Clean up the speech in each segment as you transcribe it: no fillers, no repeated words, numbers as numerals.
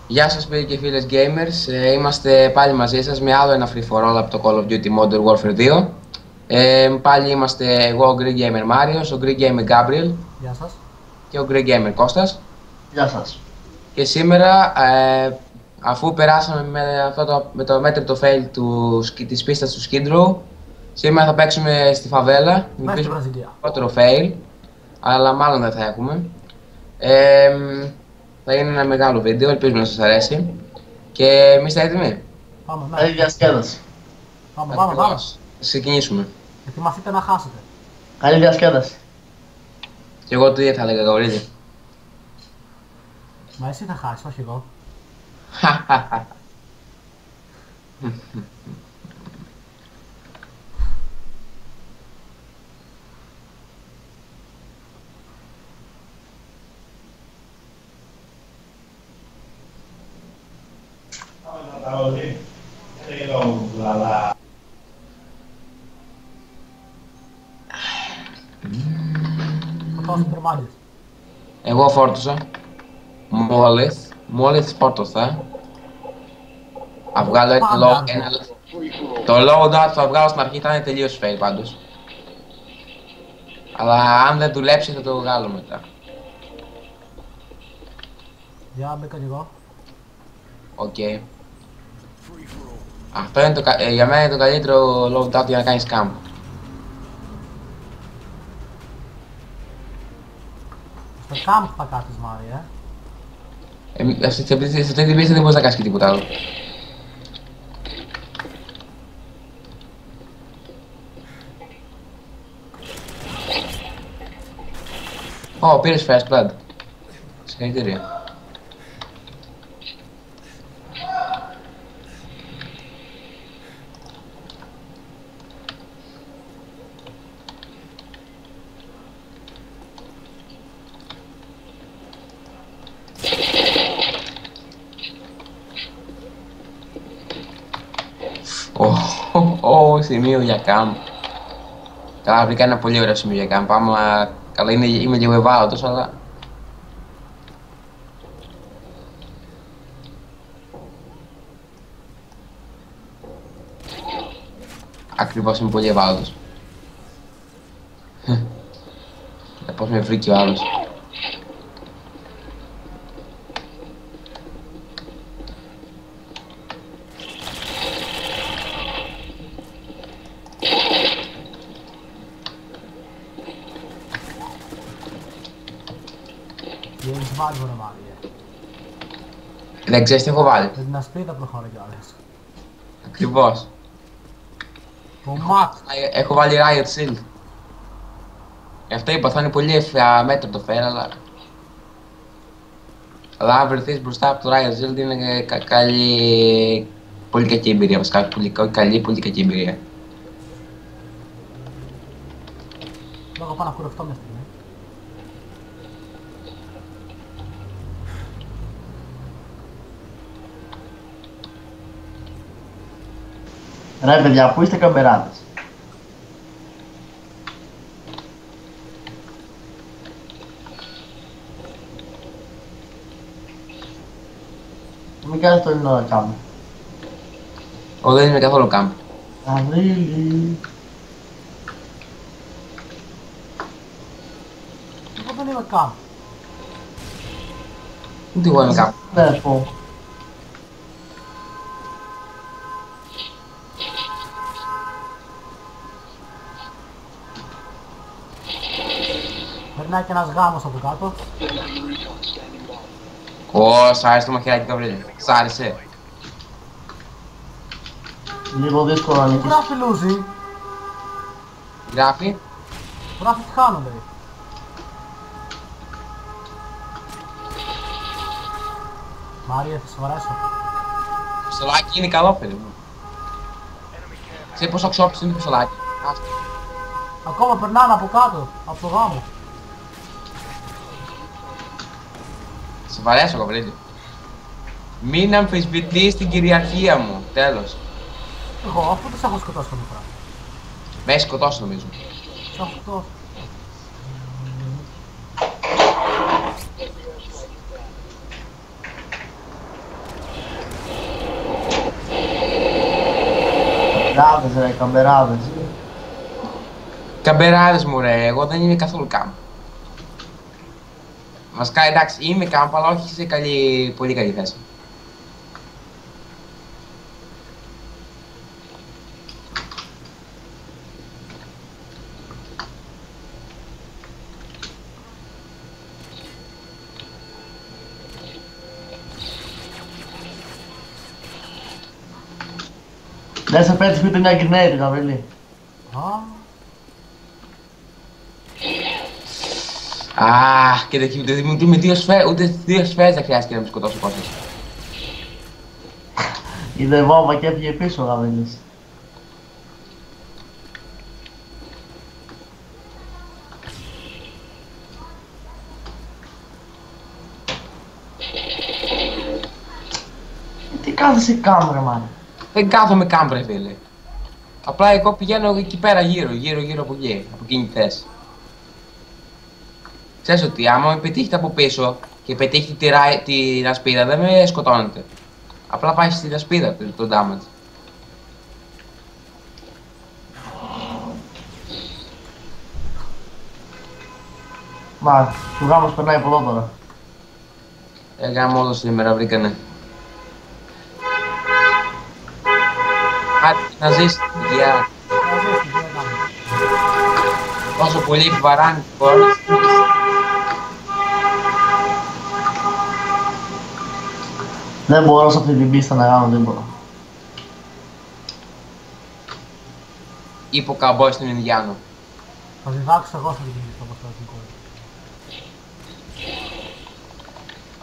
Γεια σας φίλοι και φίλες gamers, είμαστε πάλι μαζί σας με άλλο ένα free for all από το Call of Duty Modern Warfare 2. Πάλι είμαστε εγώ ο Greek Gamer Μάριος, ο Greek Gamer Gabriel. Γεια σας. Και ο Greek Gamer Κώστας. Γεια σας. Και σήμερα, αφού περάσαμε με το μέτρητο fail της πίστας του Skid Row, σήμερα θα παίξουμε στη φαβέλα. Μέσα στη Βραζιλία. Πρώτο fail, αλλά μάλλον δεν θα έχουμε. Θα είναι ένα μεγάλο βίντεο, ελπίζουμε να σας αρέσει. Και εμείς είστε έτοιμοι? Πάμε, Καλή διασκέδαση. πάμε. Ακριβώς. Θα ξεκινήσουμε. Ετοιμαστείτε να χάσετε. Καλή διασκέδαση. Και εγώ το ίδιο θα έλεγα, Γαβρίλη. Μα εσύ θα χάσεις, όχι εγώ. Φορτώσουν τερμάτιες. Εγώ φόρτωσα. Μόλις φόρτωσα. Θα βγάλω το loadout θα βγάλω στην αρχή, θα είναι τελείως fail πάντως. Αλλά αν δεν δουλέψει θα το βγάλω μετά. Για μπήκα κι εγώ. Οκ. Αυτό είναι για μένα είναι το καλύτερο loadout για να κάνεις camp. Στο camp θα κάτσεις, Μάρι, Σε αυτή την πίστα δεν μπορείς να κάνεις και τίποτα άλλο. Πήρες first blood. Συγχαρητήρια. Σημείο για camp. Καλά, βρήκα ένα πολύ ωραίο σημείο για camp. Άμα καλά είμαι λίγο ευάλωτος, αλλά ακριβώς είμαι πολύ ευάλωτος. Πώς με βρήκε ο άλλος. Τι έχεις βάλει, βρε Μάρι. Δεν ξέρεις τι έχω βάλει. Με την ασπίδα προχωρώ κιόλας. Ακριβώς. Το ματ. Έχω βάλει Riot Shield. Γι' αυτό είπα θα είναι πολύ αμέτρητο fail, αλλά αν βρεθείς μπροστά από το Riot Shield είναι καλή, πολύ κακή εμπειρία βασικά, πολύ κακή εμπειρία. Λόγω πάω να κουρευτώ μια στιγμή. Ρε παιδιά, πού είστε καμπεράδες? Μην κάνεις το ελληνό να κάνουμε. Δεν είμαι καθόλου camp. Γαβρίλη. Εγώ δεν είμαι camp. Ούτε εγώ είμαι camp. Ναι, πω. Περνάει και ένας γάμος από κάτω. Σ' άρεσε το μαχαιράκι, Γαβρίλη. Σ' άρεσε. Λίγο δύσκολο να Τι νικήσεις. γράφει Λούζι. Γράφει. Γράφει τι χάνονται. Μάρια, θα σε βαρέσω. Πιστολάκι είναι καλό, παιδί μου. Ξέρεις πόσο αξιόπιστο είναι το πιστολάκι. Άστο. Ακόμα περνάνε από κάτω, από το γάμο. Σε βαρέσω, Γαβρίλη. Μην αμφισβητείς την κυριαρχία μου. Τέλος. Εγώ, αφού δεν σε έχω σκοτώσει καμιά φορά. Με έχει σκοτώσει νομίζω. Σε έχω σκοτώσει. Καμπεράδες ρε, καμπεράδες. Καμπεράδες μου ρε, εγώ δεν είμαι καθόλου κάμπ. Βασικά εντάξει, είμαι κάμπ, αλλά όχι σε πολύ καλή θέση. Δεν σε πέτυχε ούτε μια grenade, Γαβρίλη. Α, Αχ, και ούτε με δύο σφαίρες δεν χρειάστηκε να με σκοτώσει ο Κώστας. Είδε βόμβα και έφυγε πίσω ο Γαβρίλης. Τι κάθεσαι κάμερα, μάνα. Δεν κάθομαι κάμπ ρε φίλε. Απλά εγώ πηγαίνω εκεί πέρα γύρω από εκεί, από εκείνη τη θέση. Ξέρεις ότι άμα με πετύχετε από πίσω και πετύχετε την ασπίδα δεν με σκοτώνετε. Απλά πάει στην ασπίδα το damage. Μα, του γάμος περνάει από εδώ τώρα. Γάμο όλο σήμερα βρήκανε. Άντε να ζήσεις τη δουλειά. να ζεις τι έκανε. Όσο πολύ επιβαράνει την κόρη. Δεν μπορώ σε αυτή την πίστα να κάνω τίποτα. Είπε ο καμπόης στον Ινδιάνο. Θα διδάξω εγώ σε αυτή την πίστα όπως θα την κόρη.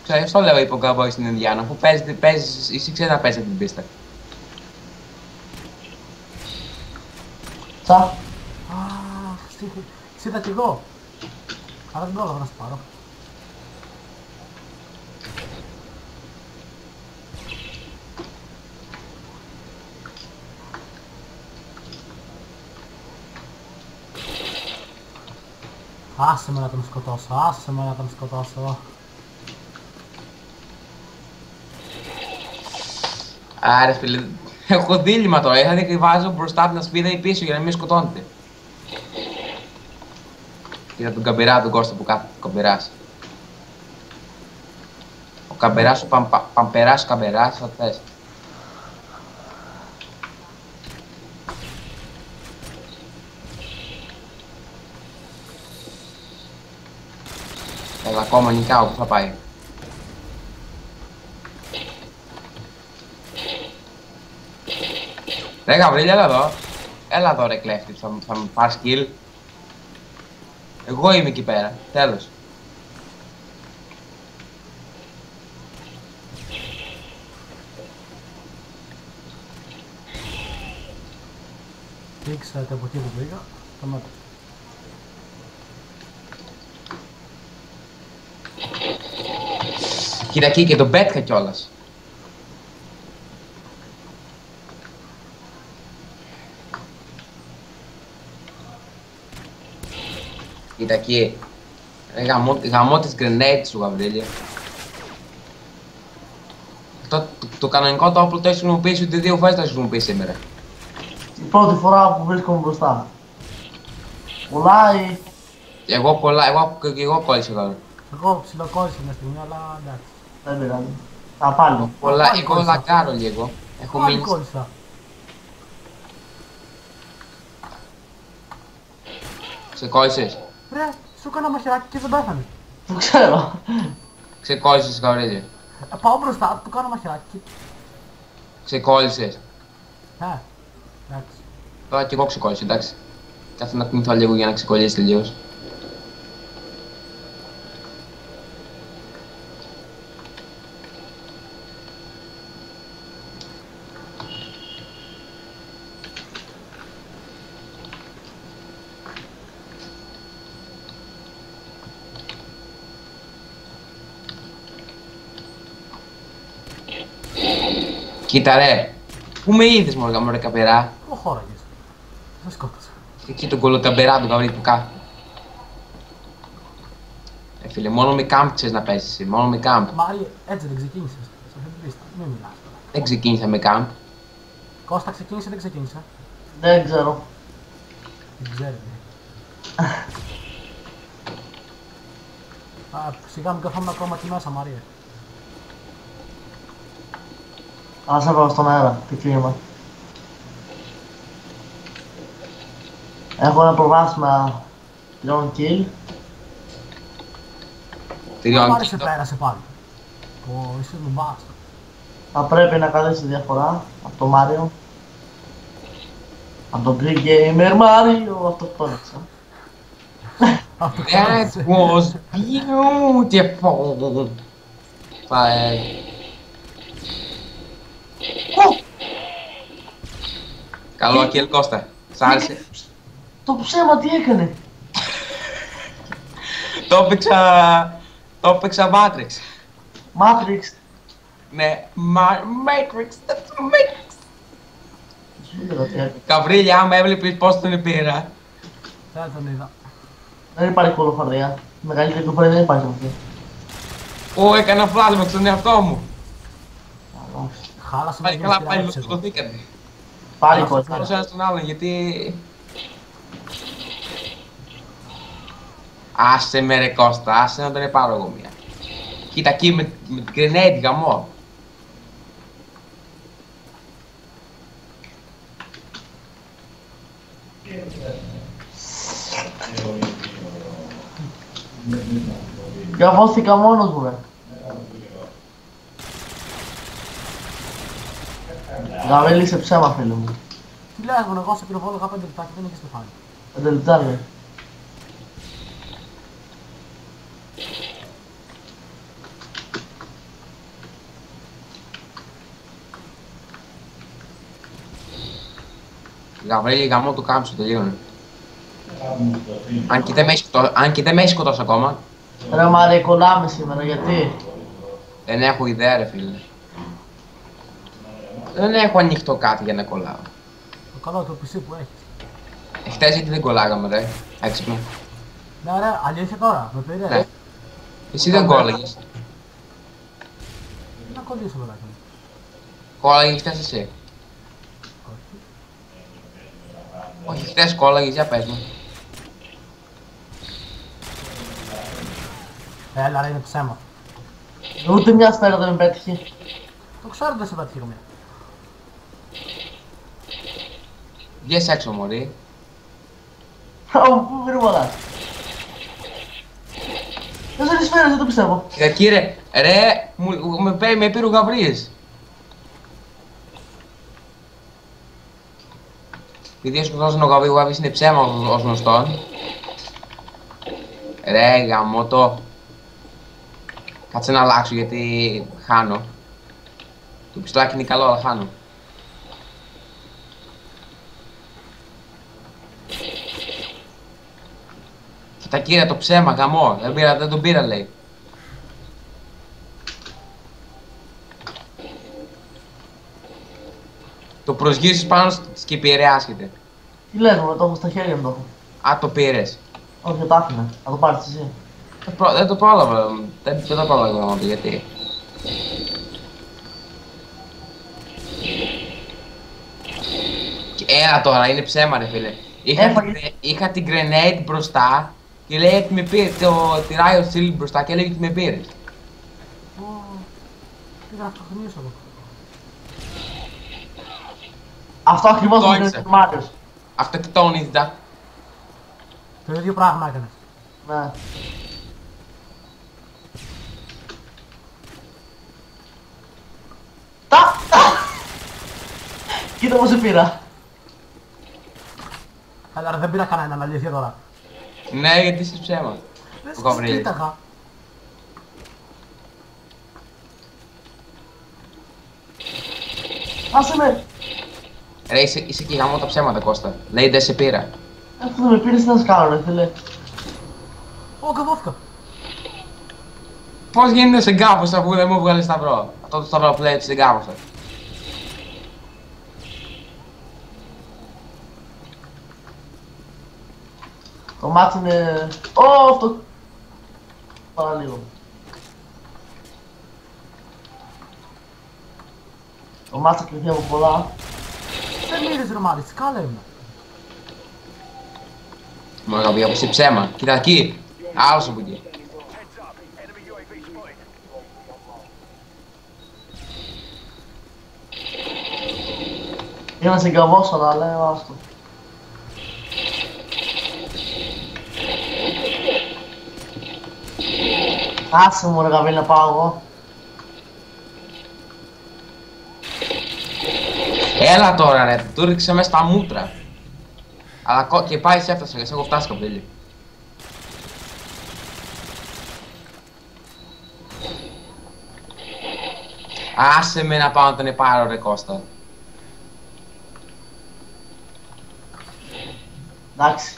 Ξέρεις, αυτό λέω είπε ο καμπόης στον Ινδιάνο. Αφού παίζεις, εσύ ξέρεις να παίζεις αυτή την πίστα. Τσα. Αχ, είδα κι εγώ. Αλλά δεν πρόλαβα να σου πάρω. Άσε με να τον σκοτώσω, άσε με να τον σκοτώσω. Άρε φίλε, έχω δίλημμα τώρα. Είχα δει βάζω μπροστά από την ασπίδα ή πίσω για να μην σκοτώνετε. Κοίτα τον καμπερά τον Κώστα που κάθεται, ο καμπεράς. Ο καμπεράς, ο παμπεράς, ο καμπεράς, ό,τι θες. Έλα, ακόμα νικάω, πού θα πάει. Ρε Γαβρίλη, έλα εδώ. Έλα εδώ ρε κλέφτη, θα μου πάρεις kill. Εγώ είμαι εκεί πέρα, τέλος. Ήξερετε από εκεί που πήγα, σταμάτα. Κοίτα εκεί και τον πέτυχα κιόλας. Κοίτα εκεί. Γαμώ τις grenades σου, Γαβρίλη. Το κανονικό το όπλο το έχεις χρησιμοποιήσει ούτε 2 φορές το έχεις χρησιμοποιήσει σήμερα. Την πρώτη φορά που βρίσκομαι μπροστά. Πουλάει. Εγώ κόλλησα τώρα. Εγώ ψιλοκόλλησα μια στιγμή, αλλά εντάξει. Δεν πειράζει. Θα πάλι. Εγώ λαγκάρω λίγο. Έχω Πάλι μείνει. κόλλησα. Ξεκόλλησες. Ρε, σου έκανα μαχαιράκι και δεν πέθανε. Το ξέρω. Ξεκόλλησες, Γαβρίλη. Πάω μπροστά, του κάνω μαχαιράκι. Ξεκόλλησες. Εντάξει. Τώρα κι εγώ ξεκόλλησα, εντάξει. Κάτσε να κουνηθώ λίγο για να ξεκολλήσει τελείως. Κοίτα ρε, πού με είδες μωρέ καπερά. Προχώραγες. Δεν σκότωσα. Εκεί τον κολοκαμπερά του Γαβρίλη που κάθεται. Φίλε, μόνο με κάμπ ξέρεις να παίζεις εσύ, μόνο με κάμπ. Μα έτσι δεν ξεκίνησες. Σε αυτή την πίστα. Μην μιλάς τώρα. Δεν ξεκίνησα με κάμπ. Κώστα ξεκίνησε, δεν ξεκίνησε. Δεν ξέρω. Δεν ξέρει. Σιγά μην καθόμουν ακόμα εκεί μέσα, Μαρία. Ας έβαλα στον αέρα, τι κλίμα. Έχω ένα προβάσμα 3 kill. Ο Μάρης σε πέρασε πάλι. Είσαι νουμπάς. Θα πρέπει να κάνεις τη διαφορά από το Μάριο. Από τον Greek Gamer Mario, αυτοκτόνησα. That was beautiful. Καλό kill, Κώστα. Σ' άρεσε? Το ψέμα τι έκανε. Το έπαιξα Matrix. Matrix. Ναι, Matrix, that's Matrix. Σου είδα τι έκανε. Καβρίλια, άμα έβλεπες πώς τον πήρα. Δεν τον είδα. Δεν υπάρχει κολοφαρδία. Μεγαλύτερη κουφάρια δεν υπάρχει αυτή. Έκανα φλάσμα στον εαυτό μου. Καλώς. Χάλασε Πάλι να καλά, γίνεις πάλι πειράξης εγώ. λοσκοτωθήκατε. Πάλι Καλώς. κότσιρα. Πάρω ένα στον άλλον, γιατί... Άσε με ρε Κώστα, άσε να τον πάρω εγώ μία. Κοίτα εκεί με την grenade γαμό. Γαβώθηκα μόνος μου, ρε. Γαβέλη σε ψέμα, φίλε μου. Τι λέω εγώ σε πυροβόλαγα 5 λεπτά και δεν είχες πεθάνει. 5 λεπτά, ρε. Γαβρίλη γαμό του κάμψου, τελείωνε. Αν και δεν με έχει σκοτώσει ακόμα. Ρε Μάρια, κολλάμε σήμερα, γιατί. Δεν έχω ιδέα ρε φίλε. Δεν έχω ανοιχτό κάτι για να κολλάω. Το καλό το PC που έχεις. Χτες γιατί δεν κολλάγαμε ρε, έξυπνο. Ναι ρε, αλήθεια τώρα, με πήρε. Ναι. Εσύ δεν κόλλαγες. Να κολλήσω παιδάκι μου. Κόλλαγες χτες εσύ. Όχι, χτες κόλλαγες, για πες μου. Έλα ρε, είναι ψέμα. Ούτε μια σφαίρα δεν με πέτυχε. Το ξέρω δεν σε πέτυχε μία. Βγες έξω μωρή. Πού πυροβολάς. Δεν σε σφαίρες, δεν το πιστεύω. Κύριε, ρε, με πήρε ο Γαβρίλης. Επειδή σκοτώσαν ο Γαβρίλης είναι ψέμα ως γνωστόν. Ρε, γαμώτο. Κάτσε να αλλάξω γιατί χάνω. Το πιστολάκι είναι καλό, αλλά χάνω. Κοίτα κύριε, το ψέμα, γαμό. Δεν τον πήρα, λέει. Το προσγείσεις πάνω και επηρεάσχεται. Τι λες μου, το έχω στα χέρια μου το έχω. Α, το πήρες. Όχι, το άφηνα. Θα το πάρεις εσύ. Δεν το πρόλαβα. Δεν το πρόλαβα να πει γιατί. Έλα τώρα, είναι ψέμα ρε φίλε. Είχα την grenade μπροστά και λέει ότι με πήρε, τη Riot Shield μπροστά και έλεγε ότι με πήρε. Πήγα να αυτοκτονήσω εγώ. Αυτό ακριβώς Το μου έξε. είναι ο Μάριος. Αυτοκτόνητα. Το ίδιο πράγμα έκανες. Ναι. Κοίτα πως σε πήρα. Έλα ρε, δεν πήρα κανέναν, αλήθεια τώρα. Ναι, γιατί είσαι ψέμα. Δεν Ο Γαβρίλης. σε κοίταγα. Άσε με. Ρε, είσαι και γαμώ τα ψέματα Κώστα. Λέει δεν σε πήρα. Αυτό δεν με πήρες τι να σκάνω ρε φίλε. Ω, καβώθηκα. Πώς γίνεται σε γκάφος αφού δεν μου βγάλει σταυρό. Αυτό το σταυρό που λέει ότι σε γκάφος. Το μάτι είναι... Ω, αυτό... Παραλίγο. Το μάτι θα κρυφθεί από πολλά. Δεν μύρες ρε Μάρη, σκάλε με. Μου είχα πει όπως ψέμα. Κοίτα εκεί. Άλλος από εκεί. Για να σε γκαβώσω, αλλά λέω άστο. Άσε μου ρε Γαβίλη να πάω εγώ. Έλα τώρα ρε, του ρίξε μέσα στα μούτρα. Αλλά και πάει σε έφτασε, εγώ έχω φτάσει κομπέλι. Άσε με να πάω να τον επάρω ρε Κώστα. Εντάξει.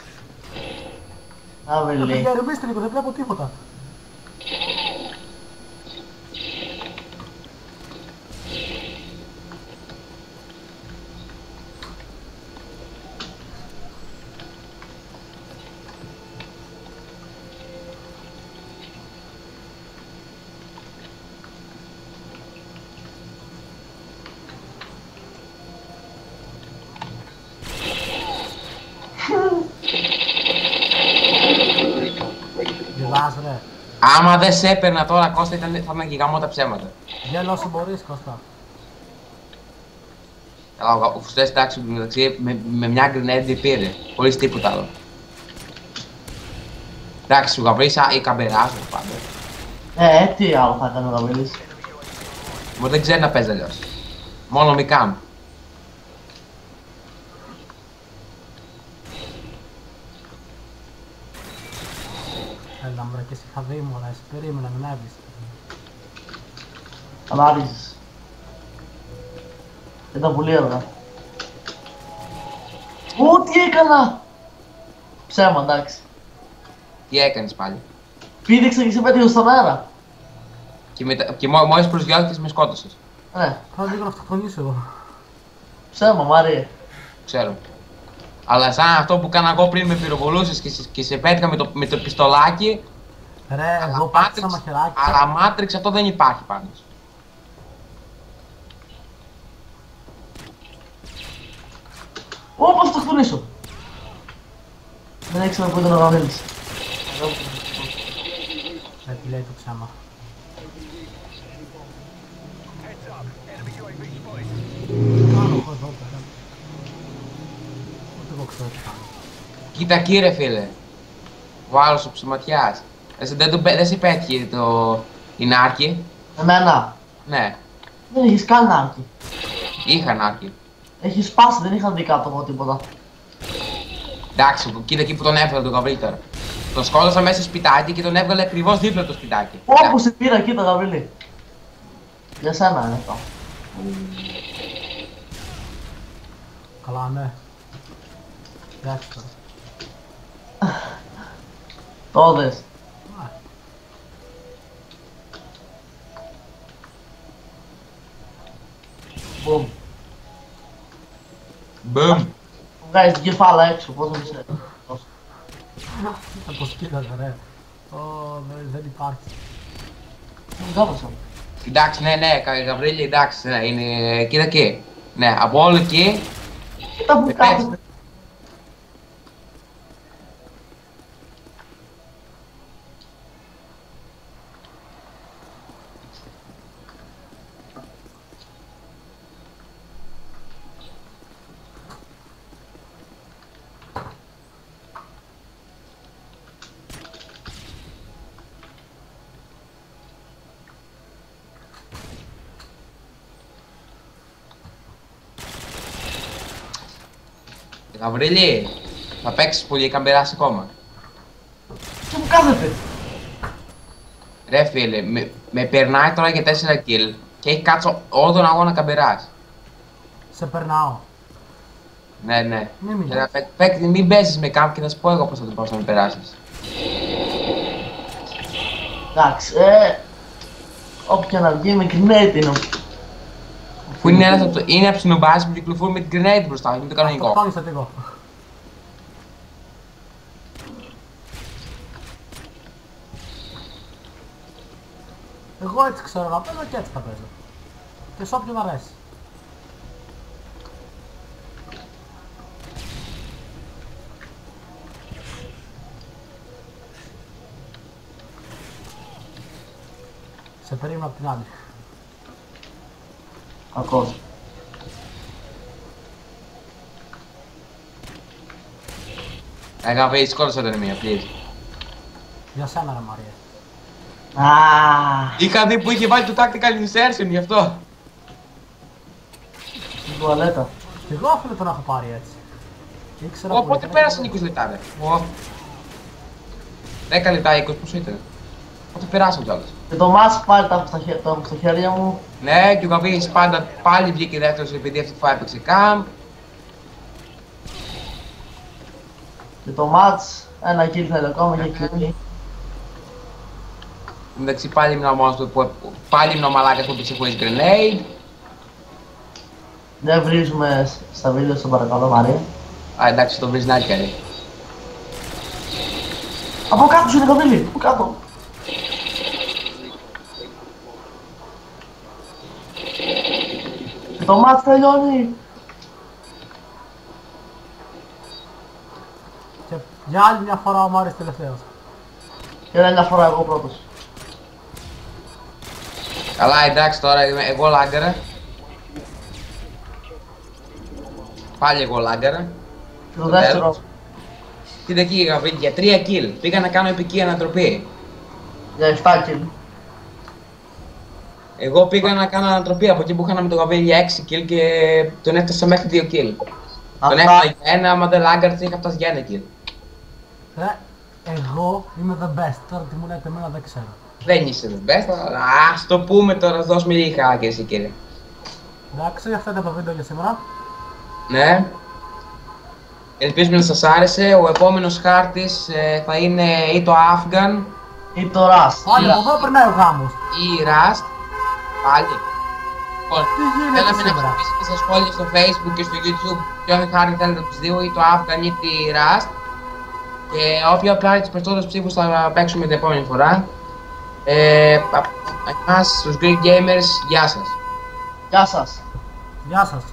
Γαβίλη. Για ρεμίστε λίγο, δεν βλέπω τίποτα. Γελάς ρε. Άμα δεν σε έπαιρνα τώρα Κώστα θα ήταν γιγαμό τα ψέματα. Γέλα όσο μπορείς Κώστα. Αλλά ο Φουστές εντάξει μεταξύ με μια γκρινέντη πήρε, χωρίς τίποτα άλλο. Εντάξει, ο Γαβρίλης ή καμπεράζω πάντα. Τι άλλο θα έκανε ο Γαβίλης. Μου δεν ξέρει να παίζει αλλιώς. Μόνο Μικάμ. Έλα μπρε και εσύ χαδί μου, αλλά εσύ περίμενα, μην έβεις. Αλλά άρχισες. Ήταν πολύ έργα. Τι έκανα! Ψέμα, εντάξει. Τι έκανες πάλι. Πήδηξα και σε πέτυχα στον αέρα. Και μόλις προσγειώθηκες με σκότωσες. Θέλω λίγο να αυτοκτονήσω εγώ. Ψέμα, Μαρία. Ξέρω. Αλλά σαν αυτό που κάνα εγώ πριν με πυροβολούσες και σε πέτυχα με το πιστολάκι. Ρε, εγώ πάτησα μαχαιράκι. Αλλά Matrix αυτό δεν υπάρχει πάντως. Πώς το χτονίσω. Δεν έξερα που ήταν ο Γαβίλης. Τι λέει το ψέμα. Κάνω εγώ εδώ πέρα. Ούτε εγώ ξέρω τι κάνω. Κοίτα εκεί ρε φίλε. Ο άλλος ο ψηματιάς. Δεν σε πέτυχε η Νάρκη. Εμένα. Ναι, Δεν έχεις καν άρκη. είχα Νάρκη. Έχει σπάσει, δεν είχαν δει κάτω εγώ τίποτα. Εντάξει, κοίτα εκεί που τον έφερε τον Γαβρίλη τώρα. Τον σκότωσα μέσα στο σπιτάκι και τον έβγαλε ακριβώς δίπλα το σπιτάκι. Όπου σε πήρα εκεί το Γαβίλη. Για σένα είναι αυτό. Καλά, ναι. Εντάξει τώρα. Το δες. Μπουμ. Μπούμ. Βγάζεις την κεφάλα έξω, πώς δεν ξέρω. Θα το σκύλαζα ρε. Δεν υπάρχει. Δεν κάπασα. Εντάξει, ναι, Γαβρίλη, εντάξει, ναι, είναι, κοίτα εκεί. Ναι, από όλο εκεί, Κοίτα που κάθεται. Γαβρίλη, θα παίξεις πολύ καμπεράς ακόμα. Και που κάθεται. Ρε φίλε, με περνάει τώρα για 4 kill και έχει κάτσει όλο τον αγώνα καμπεράς. Σε περνάω. Ναι, ναι. Μην μιλάς. Μην παίζεις με κάμp και θα σου πω εγώ πώς θα το πάω να με περάσεις. Εντάξει, όπου και να βγει με grenade είναι. Που είναι ένας από τους νομπάζεις που κυκλοφορούν με την grenade μπροστά, είναι το κανονικό. Αυτοκτόνησα κι εγώ. Εγώ έτσι ξέρω να παίζω και έτσι θα παίζω. Και σ' όποιον αρέσει. Σε περίμενα απ' την άλλη. Κακός. Γαβί, σκότωσα τον μία, please. Για σένα ρε Μαρία. Aaaa. Είχα δει που είχε βάλει το tactical insertion γι' αυτό. Στην τουαλέτα. Και εγώ φίλε τον έχω πάρει έτσι. Ήξερα που Πότε ήταν πέρασαν και 20 λεπτά ρε. 10 λεπτά, 20 πόσο ήταν. Πότε περάσαν κιόλας. Και το μάτς πάλι το έχω στα χέρια μου. Ναι, και ο Γαβί πάντα πάλι βγήκε δεύτερος επειδή αυτή τη φορά έπαιξε camp. Και το μάτς, ένα kill θέλει ακόμα για kill. Εντάξει πάλι ήμουν ο μόνος που πάλι ήμουν ο μαλάκας που έπαιξε χωρίς grenade. Δεν βρίζουμε στα βίντεο στο παρακαλώ Μαρία. Α, εντάξει, το βρεις να κάνει. Από κάτω σου είναι καβίλι, από κάτω. Και το μάτς τελειώνει. Και για άλλη μια φορά ο Μάριος τελευταίος. Και άλλη μια φορά εγώ πρώτος. Καλά, εντάξει τώρα, εγώ λάγκαρα. Πάλι εγώ λάγκαρα. Και το δεύτερο. Κοίτα εκεί, Γαβί, για 3 kill. Πήγα να κάνω επική ανατροπή. Για 7 kill. Εγώ πήγα να κάνω ανατροπή από εκεί που είχαμε τον Γαβί για 6 kill και τον έφτασα μέχρι 2 kill. Τον έφτασα για ένα, άμα δεν λάγκαρ, είχα φτάσει για 1 kill. Εγώ είμαι the best, τώρα τι μου λέτε εμένα δεν ξέρω. Δεν είσαι the best, αλλά ας το πούμε τώρα, δώσ' με λίγα άκρη εσύ κύριε. Εντάξει, αυτό ήταν το βίντεο για σήμερα. Ναι. Ελπίζουμε να σας άρεσε. Ο επόμενος χάρτης θα είναι ή το Afghan Ή το Rust. Πάλι από εδώ περνάει ο γάμος. ή Rust. Πάλι. Λοιπόν, Τι γίνεται θέλαμε να σήμερα. μας πείτε στα σχόλια στο Facebook και στο YouTube ποιον χάρτη θέλετε από τους δύο, ή το Afghan ή τη Rust. Και όποια πάρει τους περισσότερους ψήφους θα παίξουμε την επόμενη φορά. Εμάς, τους Greek Gamers, γεια σας. Γεια σας. Γεια σας.